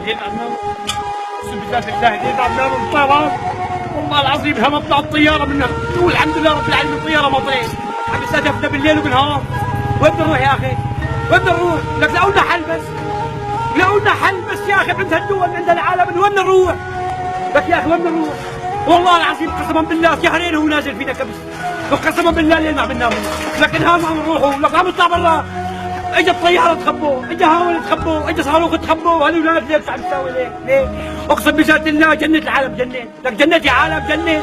هنا عم سبحان الله هنا عم نعمل الطيران. والله العظيم هبطنا الطياره من والحمد لله رب العالمين الطياره ما طلعت. عم يستهدفنا بالليل وبالنهار. وين بدنا نروح يا اخي؟ وين بدنا نروح؟ لك لاقوا لنا حل بس. لاقوا لنا حل بس يا اخي عند هالدول عند العالم وين بدنا نروح؟ لك يا اخي وين بدنا نروح؟ والله العظيم قسما بالله شهرين هو نازل فينا كبس. وقسما بالله الليل ما عم ننام. لكن ها ما عم نروحوا، لك عم نطلع برا. اجى الطياره تخبوا، اجى هاون تخبوا، اجى صاروخ تخبوا، هالولاد ليش عم تساوي ليه؟ ليه؟ اقسم بذات الله جنة العالم جنة، لك جنة يا عالم جنة.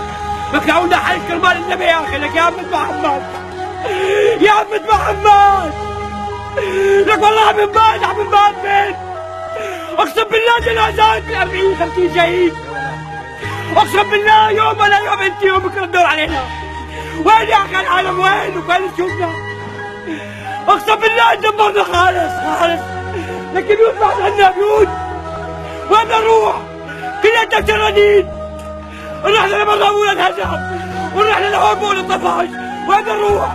لك لعونا حل كرمال النبي يا اخي، لك يا عم محمد. يا عم محمد. لك والله عم نبات فين؟ اقسم بالله جنازات ب 40 50 شهيد. اقسم بالله يوم ولا يوم انت يوم بكره تدور علينا. وين يا اخي العالم وين؟ وين تشوفنا؟ اقسم بالله دمرنا خالص. لكن يوم بعد عنا بيوت. وين نروح؟ كلنا تشردين. رحنا لمرضى الهجم ورحنا لهربون الطفاش. وين نروح؟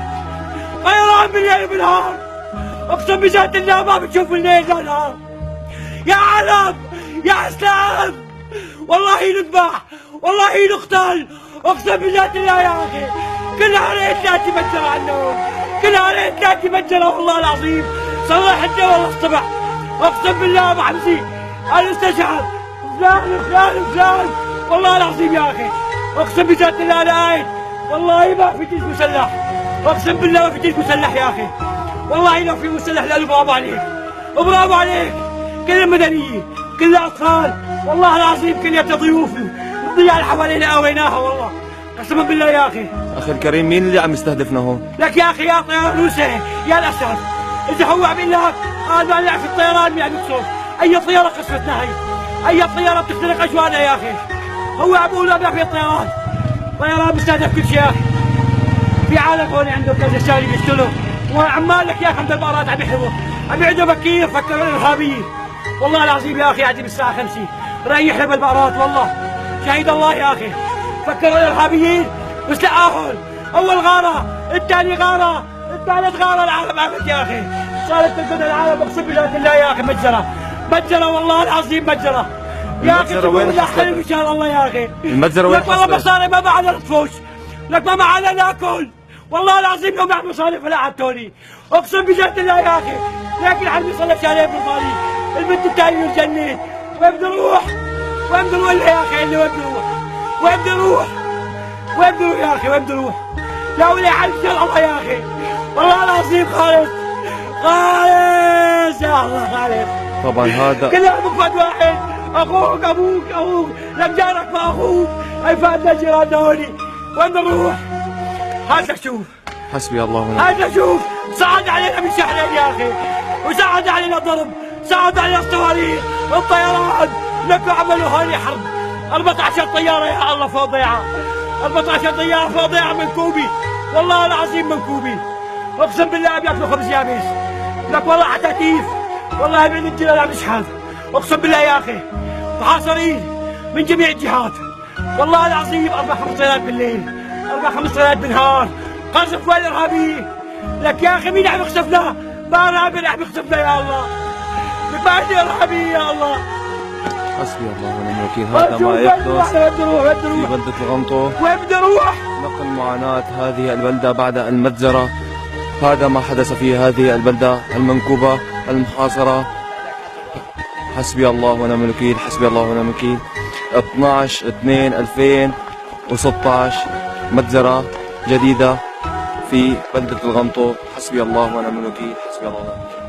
طيران بالليل وبالنهار. اقسم بذات الله ما بتشوف الليل لا نهار. يا عالم يا اسلام والله نذبح والله نقتل. اقسم بذات الله يا اخي كل نهارين ثلاثة مجرى عنهم. كل نهارين ثلاثة مجرى والله العظيم. صلح الجو والله الصبح. اقسم بالله ابو حمزي انا استشعر فلان والله العظيم يا اخي. اقسم بذات الله انا قايد والله ما في جيش مسلح. اقسم بالله ما في جيش مسلح يا اخي. والله لو في مسلح لا برافو عليك وبرافو عليك. كل المدنية كل الاطفال والله العظيم كلها ضيوف. الضياع اللي حوالينا اويناها والله قسما بالله يا اخي. اخي الكريم مين اللي عم يستهدفنا هون؟ لك يا اخي يا طيران روسي يا الاسد. اذا هو عم يقول لك هذا اللي في الطيران مين عم يقصف؟ اي طياره قصفتنا هي؟ اي طياره بتخترق اجوانا يا اخي؟ هو عم يقول لك في الطيران. طيران مستهدف كل شيء يا اخي. في عالم هون عنده كذا شاري بيشتغلوا وعمال لك يا اخي عند البقرات عم يحرقوا. عم يعدوا بكير فكروا الارهابيين. والله العظيم يا اخي قاعدين بالساعه 5 رايح له بالبقرات والله شهيد الله يا اخي. فكروا الارهابيين بس لقاهم. اول غاره الثاني غاره الثالث غاره. العالم عملت يا اخي صارت تنقذ العالم. اقسم بالله الله يا اخي مجزره والله العظيم مجزره يا اخي. وين حلو ان شاء الله يا اخي. المجزره وين؟ لك والله مصاري ما معنا نطفش. لك ما معنا ناكل والله العظيم لو معنا مصاري فلا عتوني. اقسم بذات الله يا اخي. لكن عم يصلي شهرين بالماضي البنت الثانيه الجنة. وين بدي اروح؟ وين بدي اروح يا اخي؟ اللي وين بدي اروح؟ وين بدي اروح يا اخي؟ وين بدي اروح؟ لا ولي حل ان شاء الله يا اخي. والله العظيم خالص يا الله خالص. طبعا هذا كلنا بفد واحد. اخوك لك جارك ما اخوك. هي فاتنا جيراننا هوني. وين بدي اروح؟ هذا شوف حسبي الله ونعم. هذا شوف صعد علينا من شهرين يا اخي. وصعد علينا ضرب. صعد علينا الصواريخ الطيران. لك عملوا هوني حرب. 14 طياره يا الله فوضيعه. 14 طياره فوضيعه من كوبي. والله العظيم من كوبي. اقسم بالله بياكلوا خبز يابس. لك والله حتاتيف. والله من الجلال عم يشحن. اقسم بالله يا اخي محاصرين من جميع الجهات. والله العظيم 4 5 طيارات بالليل 4 5 طيارات بالنهار. قصف وين الارهابيين. لك يا اخي مين عم يقصفنا؟ ما ارهابي عم يقصفنا يا الله. ما عندي ارهابي يا الله. حسبي الله ونعم الوكيل. هذا ما يحدث في بلدة الغنطو. وين بدي اروح؟ نقل معاناة هذه البلدة بعد المجزرة. هذا ما حدث في هذه البلدة المنكوبة المحاصرة. حسبي الله ونعم الوكيل. حسبي الله ونعم الوكيل. 12/2/2016 مجزرة جديدة في بلدة الغنطو. حسبي الله ونعم الوكيل. حسبي الله ونعم الوكيل.